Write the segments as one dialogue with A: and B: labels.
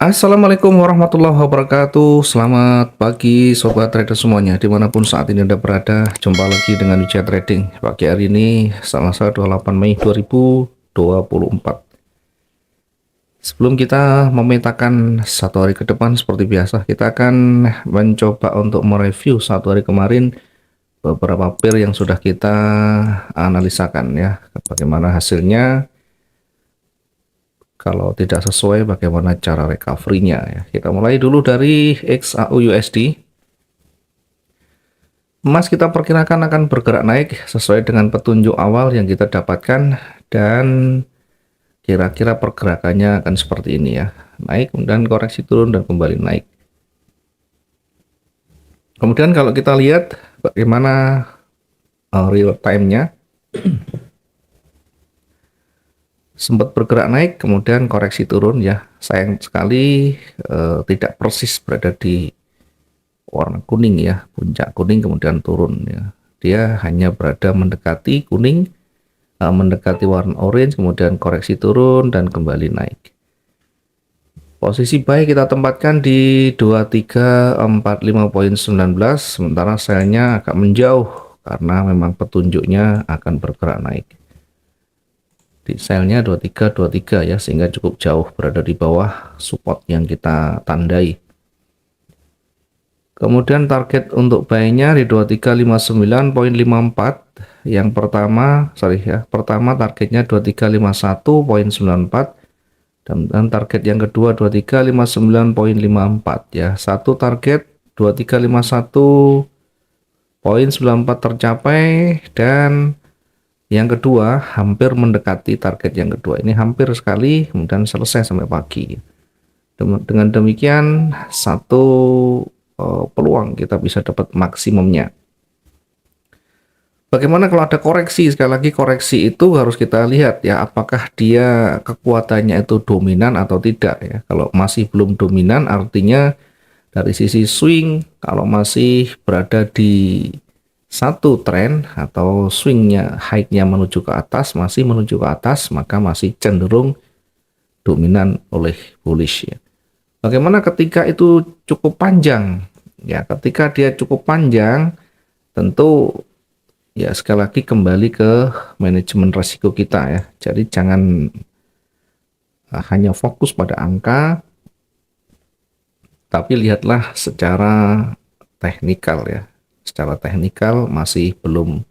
A: Assalamualaikum warahmatullahi wabarakatuh. Selamat pagi sobat trader semuanya, dimanapun saat ini Anda berada. Jumpa lagi dengan Wijaya Trading pagi hari ini, Selasa 28 Mei 2024. Sebelum kita memetakan satu hari ke depan, seperti biasa kita akan mencoba untuk mereview satu hari kemarin beberapa pair yang sudah kita analisakan ya, bagaimana hasilnya. Kalau tidak sesuai, bagaimana cara recovery-nya ya. Kita mulai dulu dari XAU USD. Emas kita perkirakan akan bergerak naik sesuai dengan petunjuk awal yang kita dapatkan, dan kira-kira pergerakannya akan seperti ini ya. Naik, kemudian koreksi turun dan kembali naik. Kemudian kalau kita lihat bagaimana real time-nya, sempat bergerak naik kemudian koreksi turun ya. Sayang sekali tidak persis berada di warna kuning ya, puncak kuning kemudian turun ya. Dia hanya berada mendekati kuning, mendekati warna orange, kemudian koreksi turun dan kembali naik. Posisi buy kita tempatkan di 2345.19, sementara selnya agak menjauh karena memang petunjuknya akan bergerak naik. Di selnya 2323 ya, sehingga cukup jauh berada di bawah support yang kita tandai. Kemudian target untuk buy-nya di 2359.54. Yang pertama targetnya 2351.94, dan target yang kedua 2359.54 ya. Satu target 2351.94 tercapai, dan yang kedua hampir mendekati target yang kedua. Ini hampir sekali, kemudian selesai sampai pagi. Dengan demikian satu peluang kita bisa dapat maksimumnya. Bagaimana kalau ada koreksi? Sekali lagi, koreksi itu harus kita lihat ya, apakah dia kekuatannya itu dominan atau tidak ya. Kalau masih belum dominan, artinya dari sisi swing, kalau masih berada di satu tren atau swingnya, high-nya menuju ke atas, masih menuju ke atas, maka masih cenderung dominan oleh bullish ya. Bagaimana ketika itu cukup panjang? Ya, ketika dia cukup panjang, tentu ya sekali lagi kembali ke manajemen risiko kita ya. Jadi jangan hanya fokus pada angka, tapi lihatlah secara teknikal ya. Secara teknikal masih belum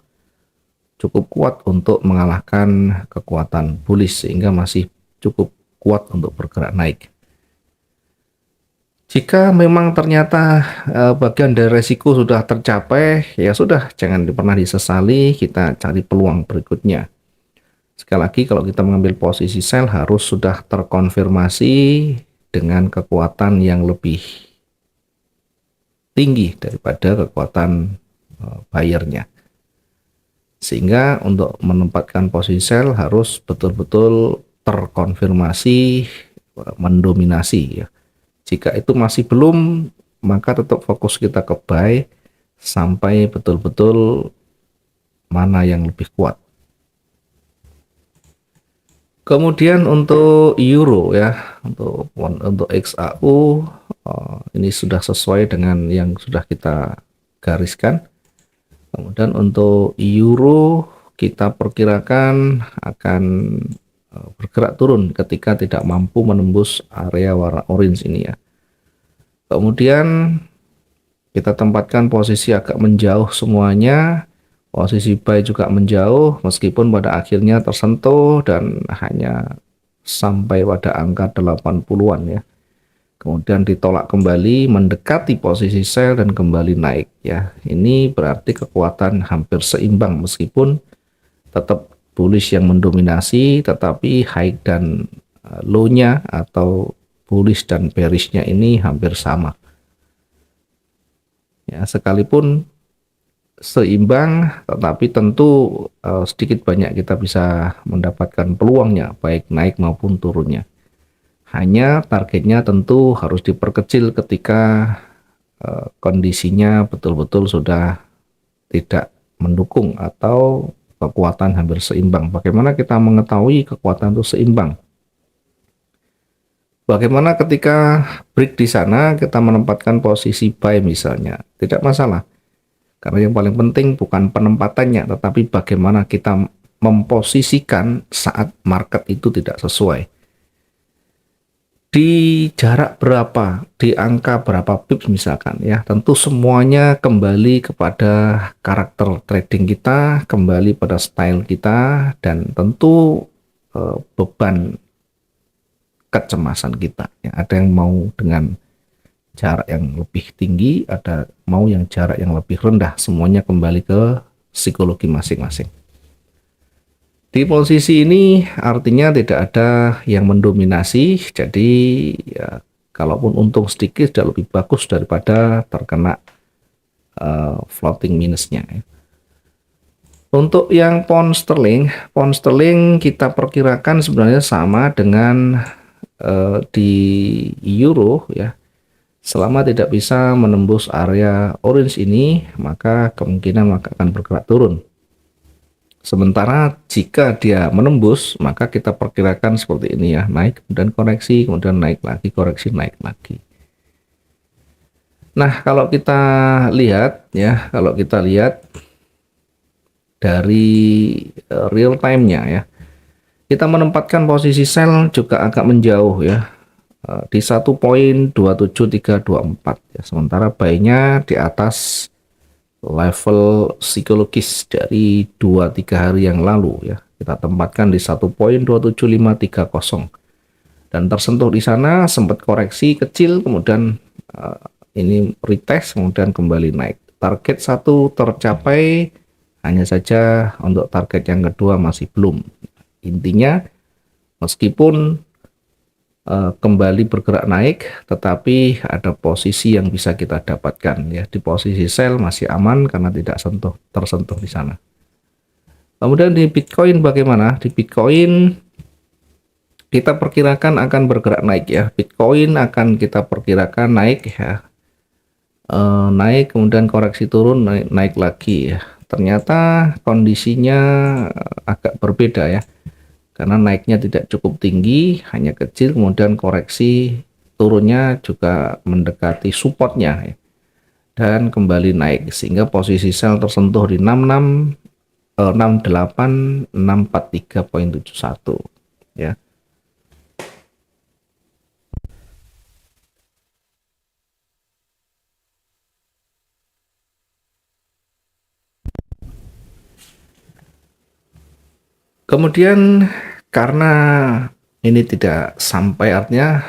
A: cukup kuat untuk mengalahkan kekuatan bullish, sehingga masih cukup kuat untuk bergerak naik. Jika memang ternyata bagian dari resiko sudah tercapai, ya sudah, jangan pernah disesali, kita cari peluang berikutnya. Sekali lagi, kalau kita mengambil posisi sell harus sudah terkonfirmasi dengan kekuatan yang lebih tinggi daripada kekuatan buyernya. Sehingga untuk menempatkan posisi sell harus betul-betul terkonfirmasi mendominasi ya. Jika itu masih belum, maka tetap fokus kita ke buy sampai betul-betul mana yang lebih kuat. Kemudian untuk euro ya, untuk XAU ini sudah sesuai dengan yang sudah kita gariskan. Kemudian untuk euro kita perkirakan akan bergerak turun ketika tidak mampu menembus area warna orange ini ya. Kemudian kita tempatkan posisi agak menjauh semuanya, posisi buy juga menjauh meskipun pada akhirnya tersentuh dan hanya sampai pada angka 80-an ya. Kemudian ditolak kembali mendekati posisi sell dan kembali naik ya. Ini berarti kekuatan hampir seimbang, meskipun tetap bullish yang mendominasi, tetapi high dan low-nya atau bullish dan bearish-nya ini hampir sama. Ya, sekalipun seimbang, tetapi tentu sedikit banyak kita bisa mendapatkan peluangnya, baik naik maupun turunnya. Hanya targetnya tentu harus diperkecil ketika kondisinya betul-betul sudah tidak mendukung atau kekuatan hampir seimbang. Bagaimana kita mengetahui kekuatan itu seimbang? Bagaimana ketika break di sana kita menempatkan posisi buy misalnya, tidak masalah. Karena yang paling penting bukan penempatannya, tetapi bagaimana kita memposisikan saat market itu tidak sesuai. Di jarak berapa, di angka berapa pips misalkan ya, tentu semuanya kembali kepada karakter trading kita, kembali pada style kita, dan tentu beban kecemasan kita. Ya, ada yang mau dengan jarak yang lebih tinggi, ada mau yang jarak yang lebih rendah, semuanya kembali ke psikologi masing-masing. Di posisi ini artinya tidak ada yang mendominasi, jadi ya, kalaupun untung sedikit sudah lebih bagus daripada terkena floating minusnya. Untuk yang pound sterling kita perkirakan sebenarnya sama dengan di euro ya. Selama tidak bisa menembus area orange ini, maka kemungkinan akan bergerak turun. Sementara jika dia menembus, maka kita perkirakan seperti ini ya, naik kemudian koreksi, kemudian naik lagi, koreksi, naik lagi. Nah, kalau kita lihat ya, kalau kita lihat dari real time-nya ya, kita menempatkan posisi sell juga agak menjauh ya, di 1.27324 ya. Sementara buy-nya di atas level psikologis dari 2-3 hari yang lalu ya. Kita tempatkan di 1.27530 dan tersentuh di sana, sempat koreksi kecil, kemudian ini retest, kemudian kembali naik. Target 1 tercapai, hanya saja untuk target yang kedua masih belum. Intinya meskipun kembali bergerak naik, tetapi ada posisi yang bisa kita dapatkan ya. Di posisi sell masih aman karena tidak tersentuh di sana. Kemudian di Bitcoin bagaimana? Di Bitcoin kita perkirakan akan bergerak naik ya. Bitcoin akan kita perkirakan naik ya, naik kemudian koreksi turun, naik lagi ya. Ternyata kondisinya agak berbeda ya, karena naiknya tidak cukup tinggi, hanya kecil, kemudian koreksi turunnya juga mendekati supportnya ya, dan kembali naik sehingga posisi sell tersentuh di 6868643.71 ya. Kemudian karena ini tidak sampai, artinya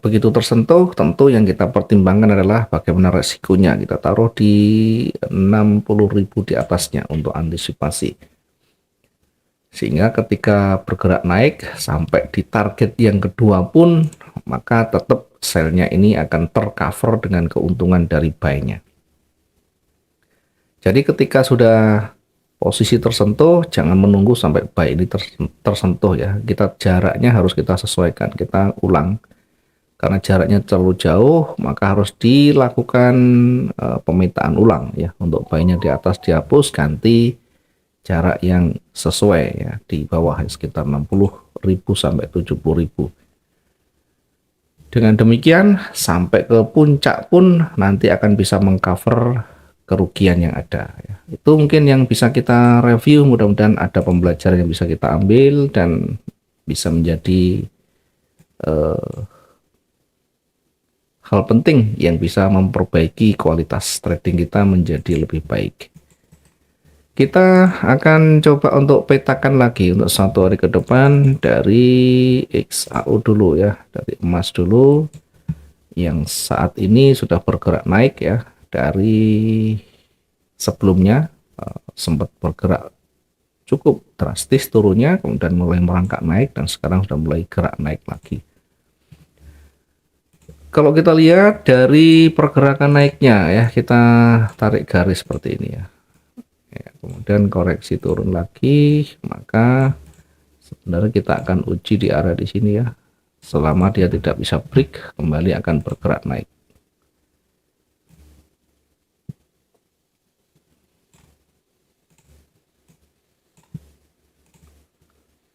A: begitu tersentuh, tentu yang kita pertimbangkan adalah bagaimana resikonya. Kita taruh di 60.000 di atasnya untuk antisipasi. Sehingga ketika bergerak naik sampai di target yang kedua pun, maka tetap selnya ini akan tercover dengan keuntungan dari buy-nya. Jadi ketika sudah posisi tersentuh, jangan menunggu sampai buy ini tersentuh ya. Kita jaraknya harus kita sesuaikan, kita ulang. Karena jaraknya terlalu jauh, maka harus dilakukan pemetaan ulang ya. Untuk buy-nya di atas dihapus, ganti jarak yang sesuai ya, di bawah sekitar 60.000 sampai 70.000. Dengan demikian sampai ke puncak pun nanti akan bisa mengcover kerugian yang ada ya. Itu mungkin yang bisa kita review, mudah-mudahan ada pembelajaran yang bisa kita ambil dan bisa menjadi hal penting yang bisa memperbaiki kualitas trading kita menjadi lebih baik. Kita akan coba untuk petakan lagi untuk 1 hari ke depan dari XAU dulu ya, dari emas dulu yang saat ini sudah bergerak naik ya. Dari sebelumnya sempat bergerak cukup drastis turunnya, kemudian mulai merangkak naik dan sekarang sudah mulai gerak naik lagi. Kalau kita lihat dari pergerakan naiknya ya, kita tarik garis seperti ini ya. Kemudian koreksi turun lagi, maka sebenarnya kita akan uji di area di sini ya. Selama dia tidak bisa break, kembali akan bergerak naik.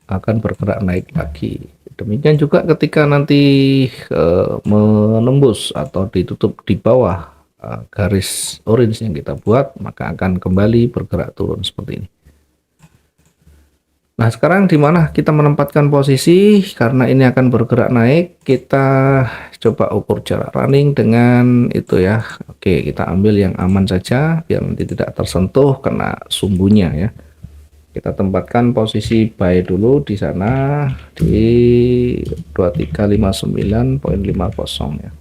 A: Akan bergerak naik lagi. Demikian juga ketika nanti menembus atau ditutup di bawah garis orange yang kita buat, maka akan kembali bergerak turun seperti ini. Nah, sekarang di mana kita menempatkan posisi? Karena ini akan bergerak naik, kita coba ukur jarak running dengan itu ya. Oke, kita ambil yang aman saja biar nanti tidak tersentuh kena sumbunya ya. Kita tempatkan posisi buy dulu di sana di 2359.50 ya.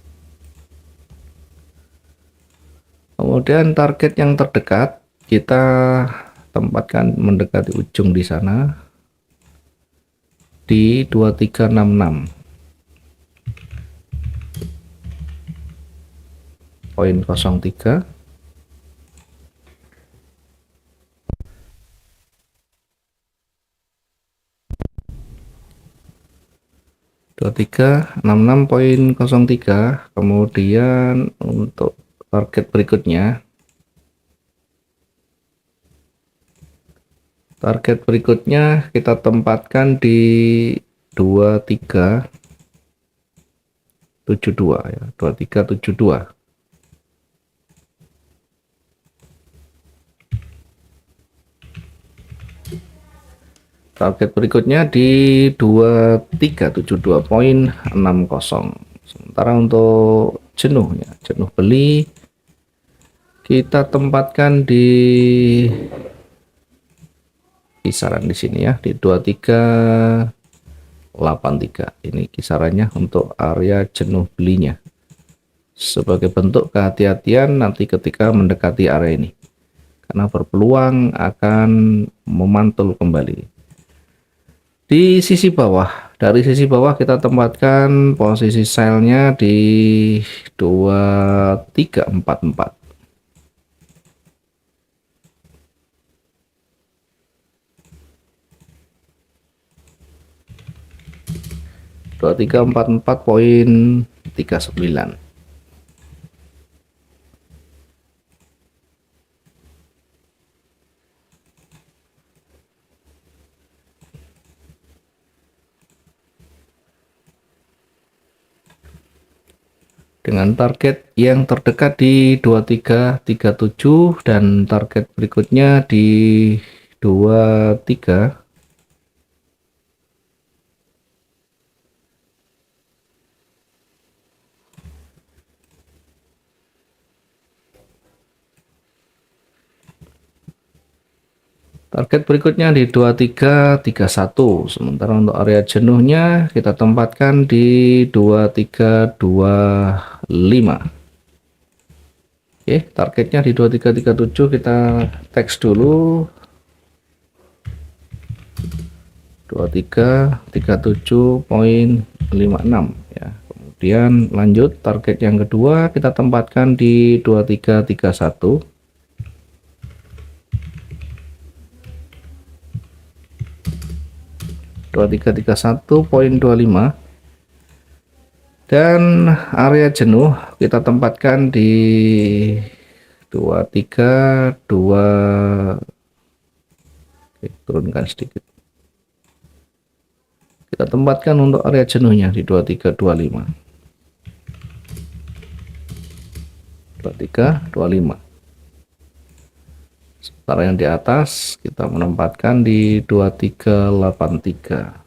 A: Kemudian target yang terdekat kita tempatkan mendekati ujung di sana di 2366.03. Dua tiga enam enam poin 03. Kemudian untuk target berikutnya kita tempatkan di 2372 ya, 2372. Target berikutnya di 2372.60. Sementara untuk jenuh ya, jenuh beli kita tempatkan di kisaran di sini ya, di 2383. Ini kisarannya untuk area jenuh belinya. Sebagai bentuk kehati-hatian nanti ketika mendekati area ini. Karena berpeluang akan memantul kembali. Di sisi bawah, dari sisi bawah kita tempatkan posisi sell-nya di 2344. 2344.39. Dengan target yang terdekat di 2337 dan target berikutnya di 23. Target berikutnya di 2331. Sementara untuk area jenuhnya kita tempatkan di 2325. Oke, targetnya di 2337 kita teks dulu. 2337.56 ya. Kemudian lanjut target yang kedua kita tempatkan di 2331. 2331.25 dan area jenuh kita tempatkan di 232. Oke, turunkan sedikit. Kita tempatkan untuk area jenuhnya di 2325. 2325. Sementara yang di atas kita menempatkan di 2383.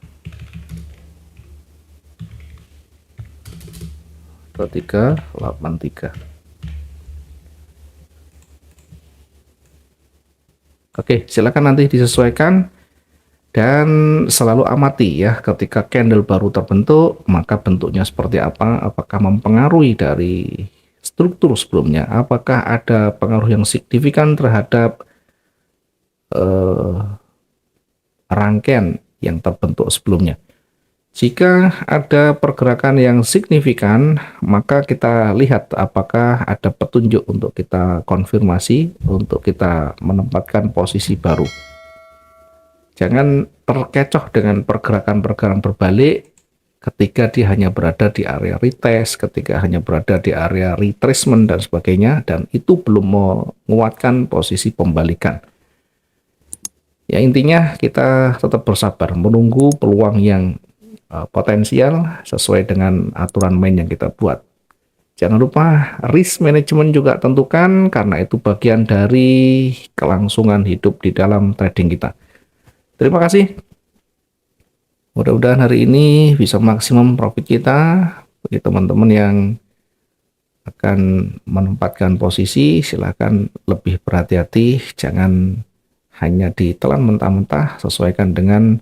A: 2383. Oke, silakan nanti disesuaikan dan selalu amati ya ketika candle baru terbentuk, maka bentuknya seperti apa, apakah mempengaruhi dari struktur sebelumnya, apakah ada pengaruh yang signifikan terhadap rangkaian yang terbentuk sebelumnya. Jika ada pergerakan yang signifikan, maka kita lihat apakah ada petunjuk untuk kita konfirmasi, untuk kita menempatkan posisi baru. Jangan terkecoh dengan pergerakan-pergerakan berbalik ketika dia hanya berada di area retest, ketika hanya berada di area retracement dan sebagainya, dan itu belum menguatkan posisi pembalikan. Ya intinya kita tetap bersabar menunggu peluang yang potensial sesuai dengan aturan main yang kita buat. Jangan lupa risk management juga tentukan, karena itu bagian dari kelangsungan hidup di dalam trading kita. Terima kasih. Mudah-mudahan hari ini bisa maksimum profit kita. Bagi teman-teman yang akan menempatkan posisi, silakan lebih berhati-hati, jangan hanya ditelan mentah-mentah, sesuaikan dengan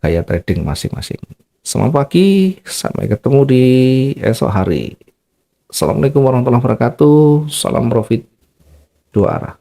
A: gaya trading masing-masing. Selamat pagi, sampai ketemu di esok hari. Assalamualaikum warahmatullahi wabarakatuh. Salam profit dua arah.